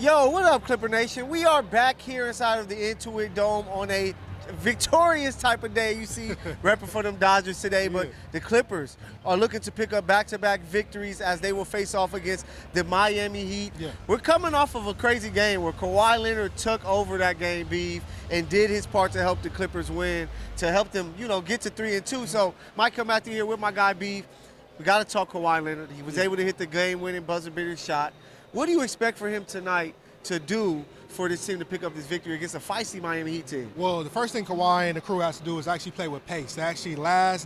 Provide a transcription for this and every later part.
Yo, what up, Clipper Nation? We are back here inside of the Intuit Dome on a victorious type of day. You see, repping for them Dodgers today, but the Clippers are looking to pick up back-to-back victories as they will face off against the Miami Heat. We're coming off of a crazy game where Kawhi Leonard took over that game, Beef, and did his part to help the Clippers win, to help them, get to 3-2. So, might come out here with my guy, Beef. We got to talk Kawhi Leonard. He was able to hit the game-winning buzzer-beater shot. What do you expect for him tonight to do for this team to pick up this victory against a feisty Miami Heat team? Well, the first thing Kawhi and the crew has to do is actually play with pace. They actually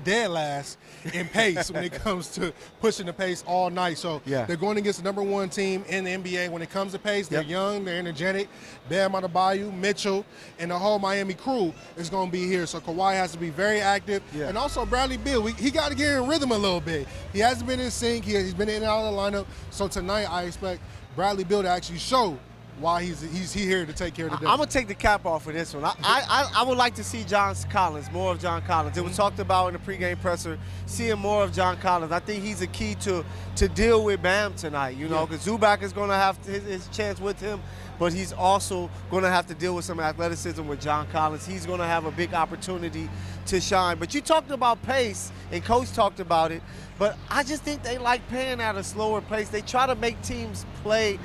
dead last in pace when it comes to pushing the pace all night. So they're going against the #1 team in the NBA when it comes to pace. They're young, they're energetic. Bam Adebayo, Mitchell, and the whole Miami crew is going to be here. So Kawhi has to be very active. And also Bradley Beal, he got to get in rhythm a little bit. He hasn't been in sync. He's been in and out of the lineup. So tonight I expect Bradley Beal to actually show why he's here to take care of the day. I'm going to take the cap off for this one. I would like to see John Collins, more of John Collins. It was talked about in the pregame presser, seeing more of John Collins. I think he's a key to deal with Bam tonight, because Zubac is going to have his chance with him, but he's also going to have to deal with some athleticism with John Collins. He's going to have a big opportunity to shine. But you talked about pace, and Coach talked about it, but I just think they like playing at a slower pace. They try to make teams play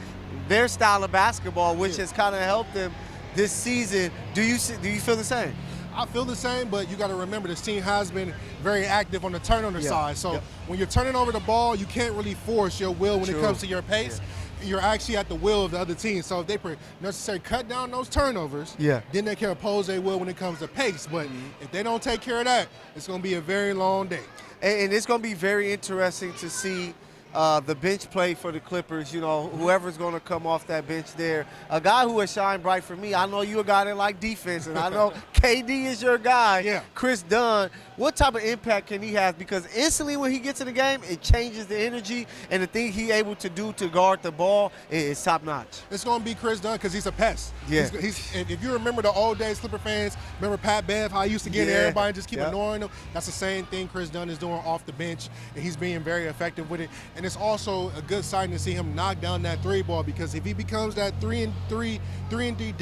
their style of basketball, which has kind of helped them this season. Do you feel the same? I feel the same, but you got to remember this team has been very active on the turnover side. So when you're turning over the ball, you can't really force your will when it comes to your pace. You're actually at the will of the other team. So if they necessarily cut down those turnovers, then they can oppose their will when it comes to pace. But if they don't take care of that, it's going to be a very long day. And it's going to be very interesting to see the bench play for the Clippers, whoever's going to come off that bench there. A guy who has shined bright for me, I know you're a guy that like defense, and I know KD is your guy, Chris Dunn. What type of impact can he have? Because instantly when he gets in the game, it changes the energy, and the thing he's able to do to guard the ball is top-notch. It's going to be Chris Dunn because he's a pest. If you remember the old days, Clipper fans, remember Pat Bev, how he used to get everybody and just keep ignoring them? That's the same thing Chris Dunn is doing off the bench, and he's being very effective with it. And it's also a good sign to see him knock down that three ball, because if he becomes that 3-and-D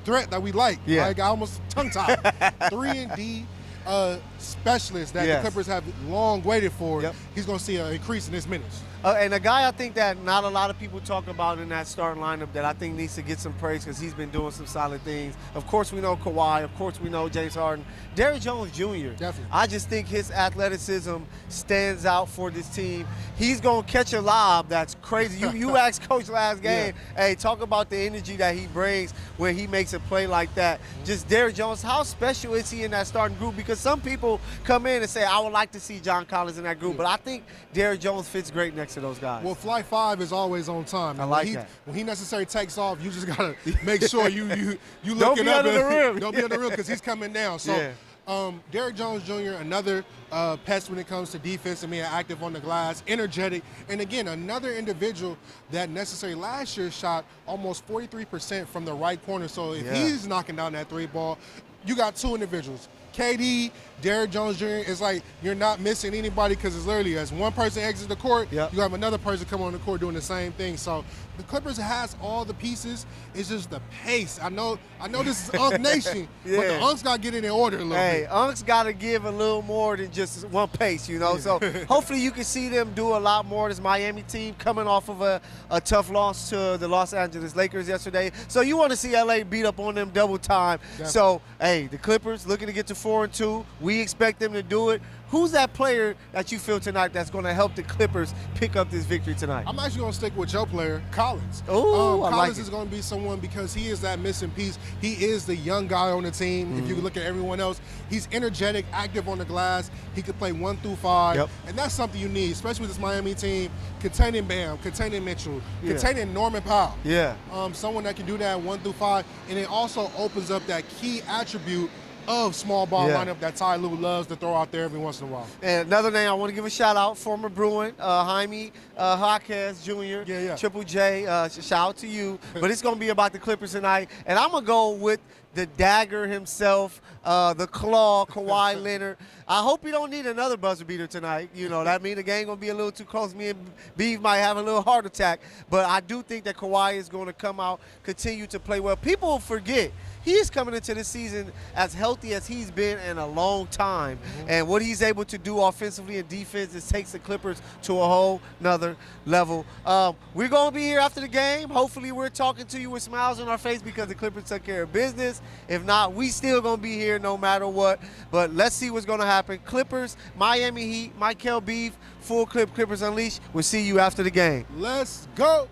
threat that we like I almost tongue-tied, 3-and-D specialist that the Clippers have long waited for, he's going to see an increase in his minutes. And a guy I think that not a lot of people talk about in that starting lineup that I think needs to get some praise because he's been doing some solid things. Of course, we know Kawhi. Of course, we know James Harden. Derrick Jones Jr. Definitely. I just think his athleticism stands out for this team. He's going to catch a lob that's crazy. You asked Coach last game, hey, talk about the energy that he brings when he makes a play like that. Just Derrick Jones, how special is he in that starting group? Because some people come in and say, I would like to see John Collins in that group, but I think Derrick Jones fits great next to those guys. Well, Flight 5 is always on time. I like that. When he necessarily takes off, you just got to make sure you Don't looking be up. under the rim. Don't be under the rim because he's coming down. So Derrick Jones Jr., another pest when it comes to defense and being active on the glass, energetic. And again, another individual that necessarily last year shot almost 43% from the right corner. So if he's knocking down that three ball, you got two individuals. KD, Derrick Jones Jr., it's like you're not missing anybody because it's literally as one person exits the court, you have another person come on the court doing the same thing. So the Clippers has all the pieces. It's just the pace. I know this is Unk Nation, but the Unks got to get in order a little bit. Unks got to give a little more than just one pace, So hopefully you can see them do a lot more. This Miami team coming off of a tough loss to the Los Angeles Lakers yesterday. So you want to see LA beat up on them double time. Definitely. So, the Clippers looking to get to 4-2. We expect them to do it. Who's that player that you feel tonight that's going to help the Clippers pick up this victory tonight? I'm actually going to stick with your player, Collins. Collins is going to be someone because he is that missing piece. He is the young guy on the team. If you look at everyone else, he's energetic, active on the glass. He could play 1 through 5, and that's something you need, especially with this Miami team, containing Bam, containing Mitchell, containing Norman Powell. Someone that can do that 1 through 5, and it also opens up that key attribute of small ball lineup that Ty Lue loves to throw out there every once in a while. And another name I want to give a shout out, former Bruin, Jaime Jaquez Jr., Triple J, shout out to you. But it's going to be about the Clippers tonight. And I'm going to go with the dagger himself, the claw, Kawhi Leonard. I hope you don't need another buzzer beater tonight. You know, that means the game going to be a little too close. Me and Beef might have a little heart attack. But I do think that Kawhi is going to come out, continue to play well. People forget. He is coming into this season as healthy as he's been in a long time. And what he's able to do offensively and defense is takes the Clippers to a whole nother level. We're going to be here after the game. Hopefully we're talking to you with smiles on our face because the Clippers took care of business. If not, we still going to be here no matter what. But let's see what's going to happen. Clippers, Miami Heat, Michael Beef, Full Clip Clippers Unleashed. We'll see you after the game. Let's go.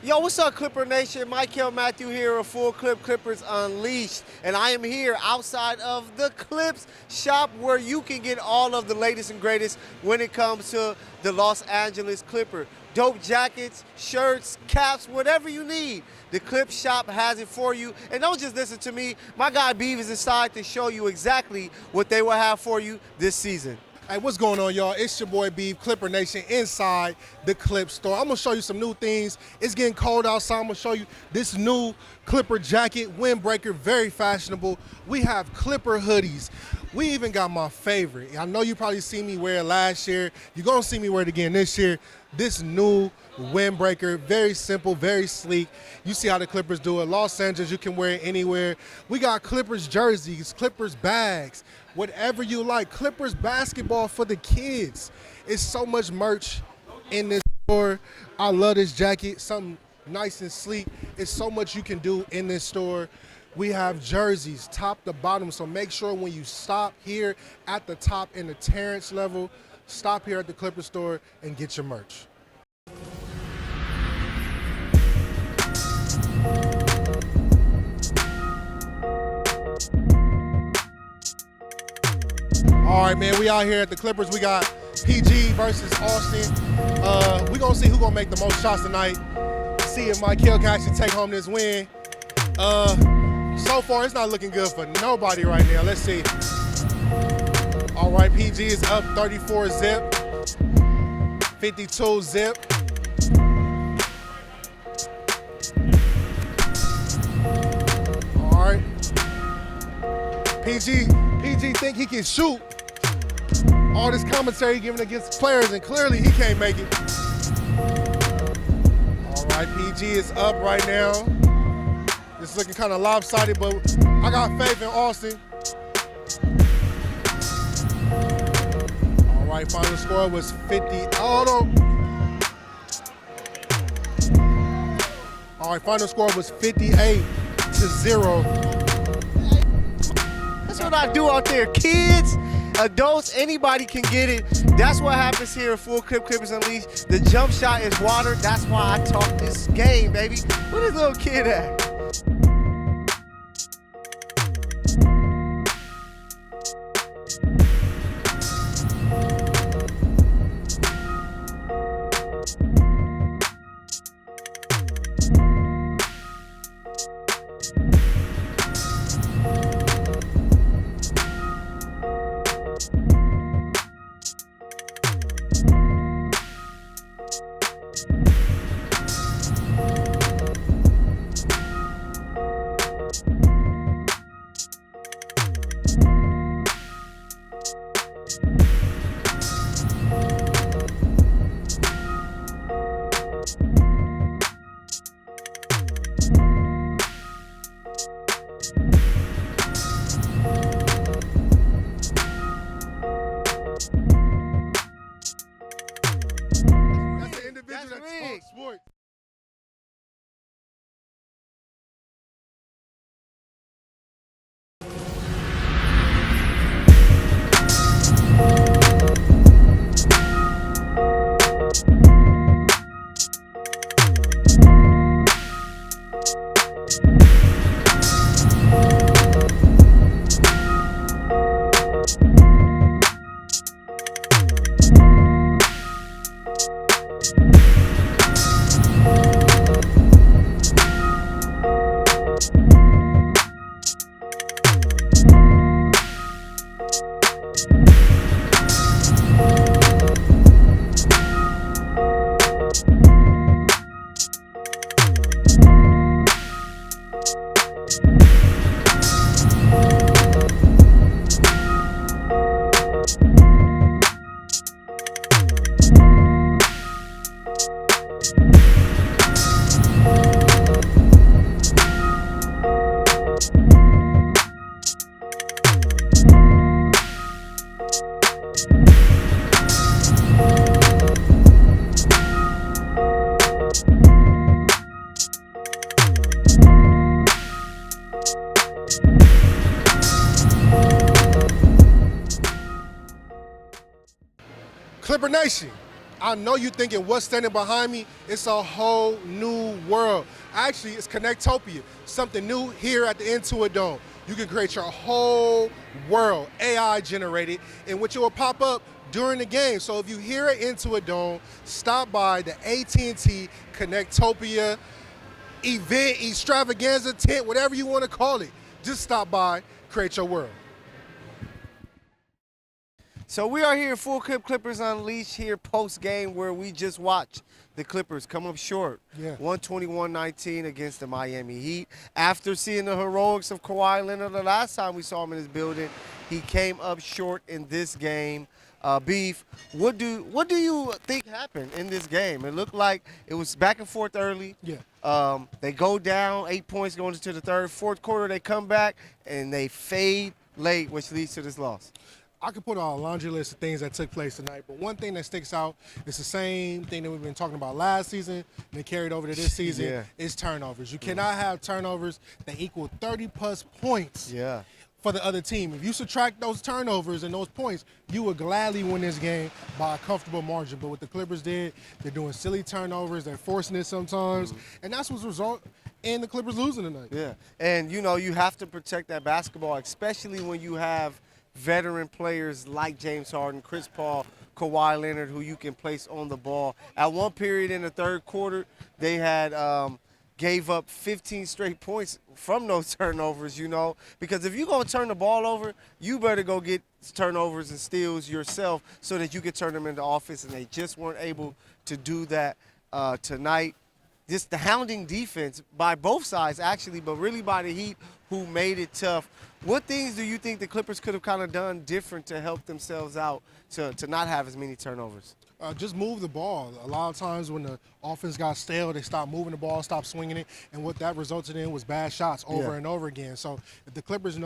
Yo, what's up, Clipper Nation? Michael Matthew here of Full Clip Clippers Unleashed. And I am here outside of the Clips shop where you can get all of the latest and greatest when it comes to the Los Angeles Clipper. Dope jackets, shirts, caps, whatever you need. The Clip shop has it for you. And don't just listen to me. My guy Beav is inside to show you exactly what they will have for you this season. Hey, what's going on, y'all? It's your boy Beef, Clipper Nation, inside the Clip store. I'm gonna show you some new things. It's getting cold outside. I'm gonna show you this new Clipper jacket, windbreaker, very fashionable. We have Clipper hoodies. We even got my favorite. I know you probably seen me wear it last year. You're gonna see me wear it again this year. This new windbreaker, very simple, very sleek. You see how the Clippers do it. Los Angeles, you can wear it anywhere. We got Clippers jerseys, Clippers bags, whatever you like. Clippers basketball for the kids. It's so much merch in this store. I love this jacket, something nice and sleek. It's so much you can do in this store. We have jerseys top to bottom, so make sure when you stop here at the top in the Terrence level, stop here at the Clipper store and get your merch. All right, man, we out here at the Clippers. We got PG versus Austin. We're going to see who's going to make the most shots tonight. See if Michael can actually take home this win. So far, it's not looking good for nobody right now. Let's see. All right, PG is up 34 zip, 52 zip. All right. PG think he can shoot. All this commentary given against players, and clearly he can't make it. All right, PG is up right now. It's looking kind of lopsided, but I got faith in Austin. All right, final score was 50. All right, final score was 58-0. That's what I do out there. Kids, adults, anybody can get it. That's what happens here at Full Clip Clippers Unleashed. The jump shot is water. That's why I talk this game, baby. Where this little kid at? Sports. Nation, I know you're thinking what's standing behind me. It's a whole new world. Actually, it's Connectopia, something new here at the Intuit Dome. You can create your whole world, AI generated, in which it will pop up during the game. So if you here at Intuit Dome, stop by the AT&T Connectopia event, extravaganza, tent, whatever you want to call it. Just stop by, create your world. So we are here, Full Clip Clippers Unleashed here post-game, where we just watched the Clippers come up short, 121-19 against the Miami Heat. After seeing the heroics of Kawhi Leonard the last time we saw him in his building, he came up short in this game. Beef, what do you think happened in this game? It looked like it was back and forth early. They go down 8 points going into the third. Fourth quarter, they come back, and they fade late, which leads to this loss. I could put a laundry list of things that took place tonight, but one thing that sticks out is the same thing that we've been talking about last season and it carried over to this season is turnovers. You cannot have turnovers that equal 30-plus points for the other team. If you subtract those turnovers and those points, you would gladly win this game by a comfortable margin. But what the Clippers did, they're doing silly turnovers, they're forcing it sometimes, and that's what's result in the Clippers losing tonight. Yeah, and you know, you have to protect that basketball, especially when you have veteran players like James Harden, Chris Paul, Kawhi Leonard, who you can place on the ball. At one period in the third quarter, they had gave up 15 straight points from those turnovers, you know, because if you're going to turn the ball over, you better go get turnovers and steals yourself so that you can turn them into offense, and they just weren't able to do that tonight. Just the hounding defense by both sides, actually, but really by the Heat, who made it tough. What things do you think the Clippers could have kind of done different to help themselves out to not have as many turnovers? Just move the ball. A lot of times when the offense got stale, they stopped moving the ball, stopped swinging it, and what that resulted in was bad shots over and over again. So if the Clippers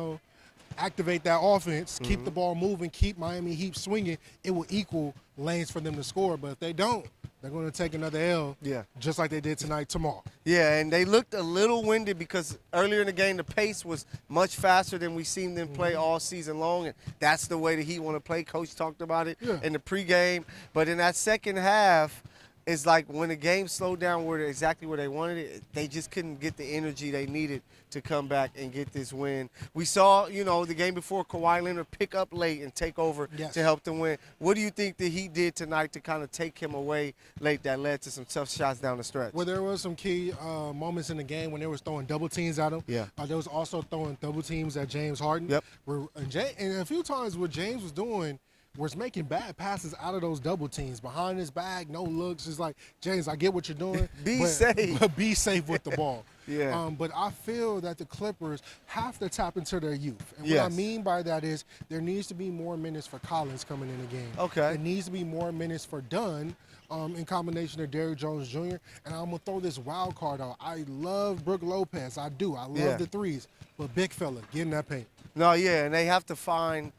activate that offense, keep the ball moving, keep Miami Heat swinging, it will equal lanes for them to score. But if they don't, they're going to take another L, just like they did tonight tomorrow. Yeah, and they looked a little winded because earlier in the game the pace was much faster than we've seen them play all season long, and that's the way the Heat want to play. Coach talked about it in the pregame. But in that second half, it's like when the game slowed down exactly where they wanted it, they just couldn't get the energy they needed to come back and get this win. We saw, the game before, Kawhi Leonard pick up late and take over to help them win. What do you think that he did tonight to kind of take him away late that led to some tough shots down the stretch? Well, there was some key moments in the game when they was throwing double teams at him. There was also throwing double teams at James Harden. And a few times what James was doing was making bad passes out of those double teams. Behind his back, no looks. It's like, James, I get what you're doing. safe. But be safe with the ball. But I feel that the Clippers have to tap into their youth. And what I mean by that is there needs to be more minutes for Collins coming in the game. There needs to be more minutes for Dunn in combination of Derrick Jones Jr. And I'm going to throw this wild card out. I love Brook Lopez. I do. I love the threes. But big fella, get in that paint. And they have to find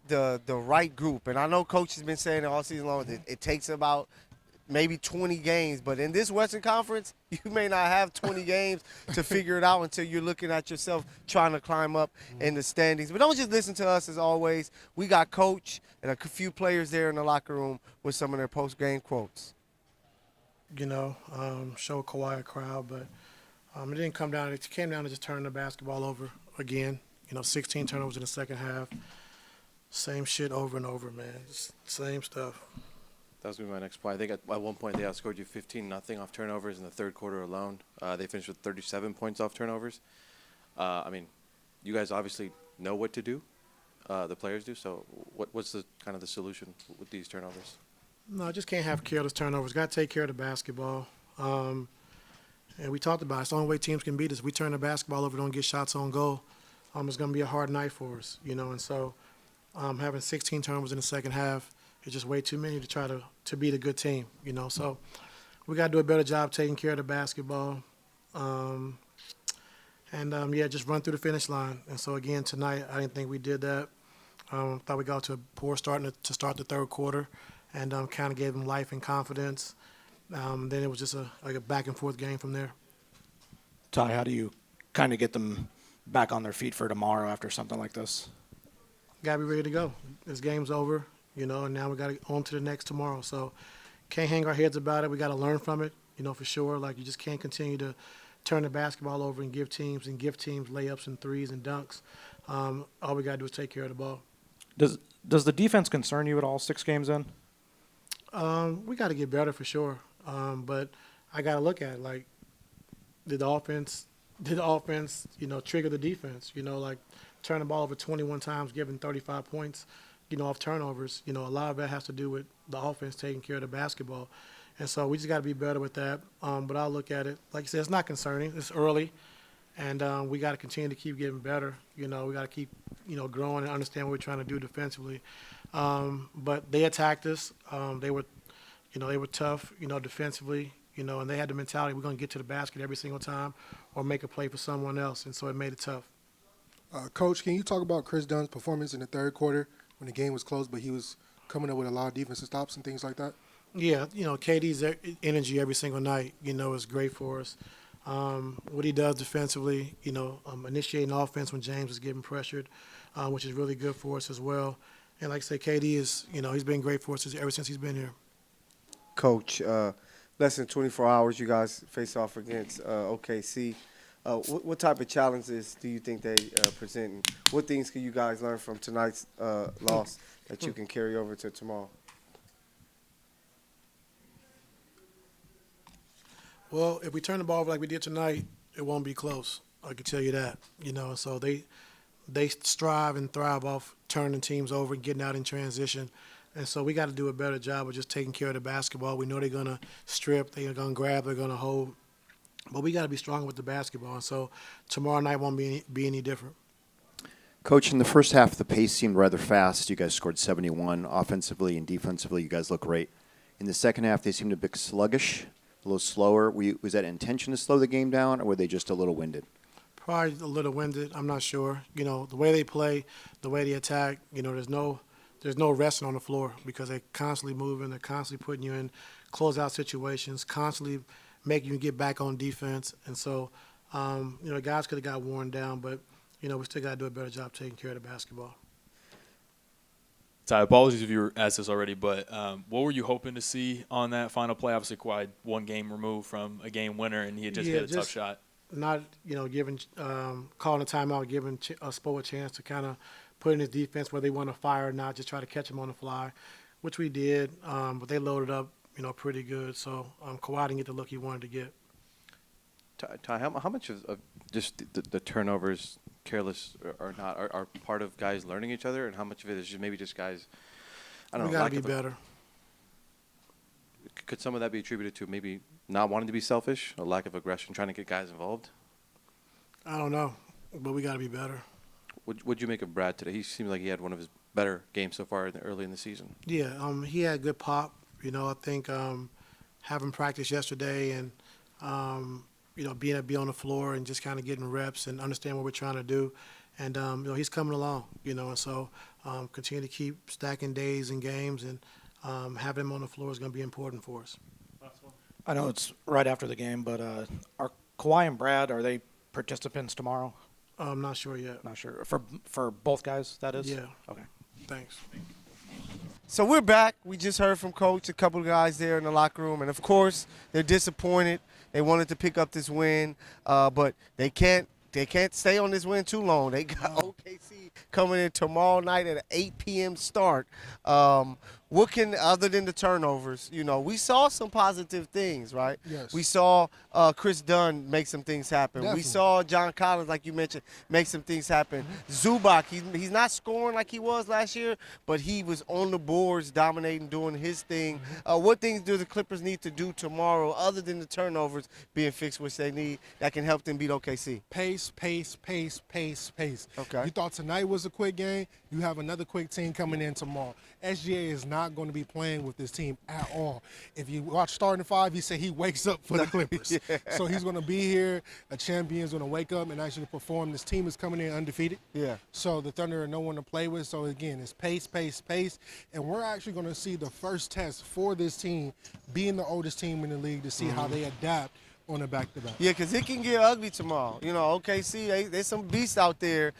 the right group. And I know Coach has been saying it all season long that it takes about maybe 20 games. But in this Western Conference, you may not have 20 games to figure it out until you're looking at yourself trying to climb up in the standings. But don't just listen to us as always. We got Coach and a few players there in the locker room with some of their post-game quotes. Show Kawhi a crowd, but it didn't come down. It came down to just turning the basketball over again. 16 turnovers in the second half. Same shit over and over, man. Just same stuff. That was going to be my next point. I think at one point they outscored you 15-0 off turnovers in the third quarter alone. They finished with 37 points off turnovers. You guys obviously know what to do. The players do. So what's the kind of the solution with these turnovers? No, I just can't have careless turnovers. Got to take care of the basketball. And we talked about it. It's the only way teams can beat us. If we turn the basketball over, don't get shots on goal, it's going to be a hard night for us, And so having 16 turnovers in the second half is just way too many to try to beat a good team, So we got to do a better job taking care of the basketball. Just run through the finish line. And so, again, tonight, I didn't think we did that. Thought we got to a poor start to start the third quarter and kind of gave them life and confidence. Then it was just a back-and-forth game from there. Ty, how do you kind of get them back on their feet for tomorrow after something like this? Got to be ready to go. This game's over. and now we got to on to the next tomorrow. So can't hang our heads about it. We got to learn from it, for sure. Like, you just can't continue to turn the basketball over and give teams layups and threes and dunks. All we got to do is take care of the ball. Does the defense concern you at all 6 games in? We got to get better for sure. But I got to look at it, like, did the offense, trigger the defense? Like, turn the ball over 21 times, giving 35 points, off turnovers. A lot of that has to do with the offense taking care of the basketball. And so we just got to be better with that. But I'll look at it. Like I said, it's not concerning. It's early. And we got to continue to keep getting better. We got to keep, growing and understand what we're trying to do defensively. But they attacked us. They were tough, defensively, and they had the mentality, we're going to get to the basket every single time or make a play for someone else. And so it made it tough. Coach, can you talk about Chris Dunn's performance in the third quarter when the game was close, but he was coming up with a lot of defensive stops and things like that? Yeah, KD's energy every single night, is great for us. What he does defensively, initiating offense when James is getting pressured, which is really good for us as well. And like I say, KD is, he's been great for us ever since he's been here. Coach, less than 24 hours, you guys face off against OKC. What type of challenges do you think they present? And what things can you guys learn from tonight's loss that you can carry over to tomorrow? Well, if we turn the ball over like we did tonight, it won't be close. I can tell you that. So they strive and thrive off turning teams over and getting out in transition. And so we got to do a better job of just taking care of the basketball. We know they're going to strip, they're going to grab, they're going to hold. But we got to be strong with the basketball. And so tomorrow night won't be any different. Coach, in the first half, the pace seemed rather fast. You guys scored 71 offensively and defensively. You guys look great. In the second half, they seemed a bit sluggish, a little slower. Was that intention to slow the game down, or were they just a little winded? Probably a little winded. I'm not sure. The way they play, the way they attack, there's no resting on the floor because they're constantly moving. They're constantly putting you in closeout situations, constantly making you get back on defense. And so, guys could have got worn down, but, we still got to do a better job taking care of the basketball. Ty, apologies if you were asked this already, but what were you hoping to see on that final play? Obviously, Kawhi one game removed from a game winner, and he had just hit a tough shot. Not, giving, calling a timeout, giving Spo a chance to kind of put in his defense where they want to fire or not, just try to catch him on the fly, which we did. But they loaded up, pretty good. So Kawhi didn't get the look he wanted to get. Ty, how much of just the turnovers, careless or not, are part of guys learning each other, and how much of it is just maybe just guys, I don't know. We got to be better. Could some of that be attributed to maybe not wanting to be selfish, a lack of aggression, trying to get guys involved? I don't know, but we got to be better. What'd you make of Brad today? He seemed like he had one of his better games so far early in the season. Yeah, he had good pop. I think having practice yesterday and being able to be on the floor and just kind of getting reps and understand what we're trying to do. And, he's coming along, and so continue to keep stacking days and games and having him on the floor is going to be important for us. I know it's right after the game, but are Kawhi and Brad, are they participants tomorrow? I'm not sure yet. Not sure. For both guys, that is? Yeah. Okay. Thanks. So we're back. We just heard from Coach, a couple of guys there in the locker room, and of course they're disappointed. They wanted to pick up this win, but they can't stay on this win too long. They got OKC coming in tomorrow night at an 8 p.m. start. What can, other than the turnovers, we saw some positive things, right? Yes. We saw Chris Dunn make some things happen. Definitely. We saw John Collins, like you mentioned, make some things happen. Zubac, he's not scoring like he was last year, but he was on the boards, dominating, doing his thing. What things do the Clippers need to do tomorrow, other than the turnovers being fixed, which they need, that can help them beat OKC? Pace. Okay. You thought tonight was a quick game. You have another quick team coming in tomorrow. SGA is not going to be playing with this team at all. If you watch Starting Five, he said he wakes up for the Clippers. Yeah. So he's going to be here. A champion is going to wake up and actually perform. This team is coming in undefeated. Yeah. So the Thunder are no one to play with. So, again, it's pace. And we're actually going to see the first test for this team, being the oldest team in the league, to see how they adapt on a back-to-back. Yeah, because it can get ugly tomorrow. You know, OKC, there's some beasts out there,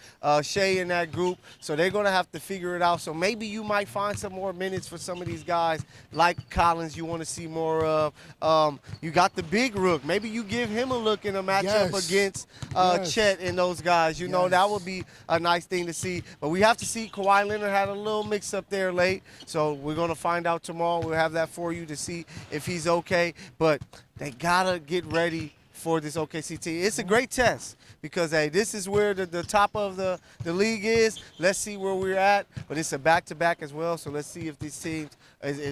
Shea in that group, so they're going to have to figure it out. So maybe you might find some more minutes for some of these guys like Collins you want to see more of. You got the big rook. Maybe you give him a look in a matchup against Chet and those guys. You know, that would be a nice thing to see. But we have to see Kawhi Leonard had a little mix-up there late, so we're going to find out tomorrow. We'll have that for you to see if he's okay. But they got to get ready for this OKC team. It's a great test because, hey, this is where the top of the league is. Let's see where we're at. But it's a back-to-back as well, so let's see if these teams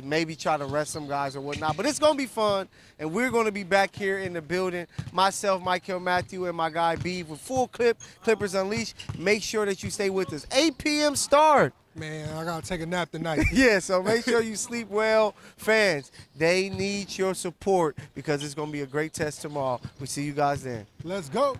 maybe try to rest some guys or whatnot. But it's going to be fun, and we're going to be back here in the building. Myself, Michael Matthew, and my guy B with full Clippers Unleashed. Make sure that you stay with us. 8 p.m. start. Man, I got to take a nap tonight. Yeah, so make sure you sleep well. Fans, they need your support because it's going to be a great test tomorrow. We see you guys then. Let's go.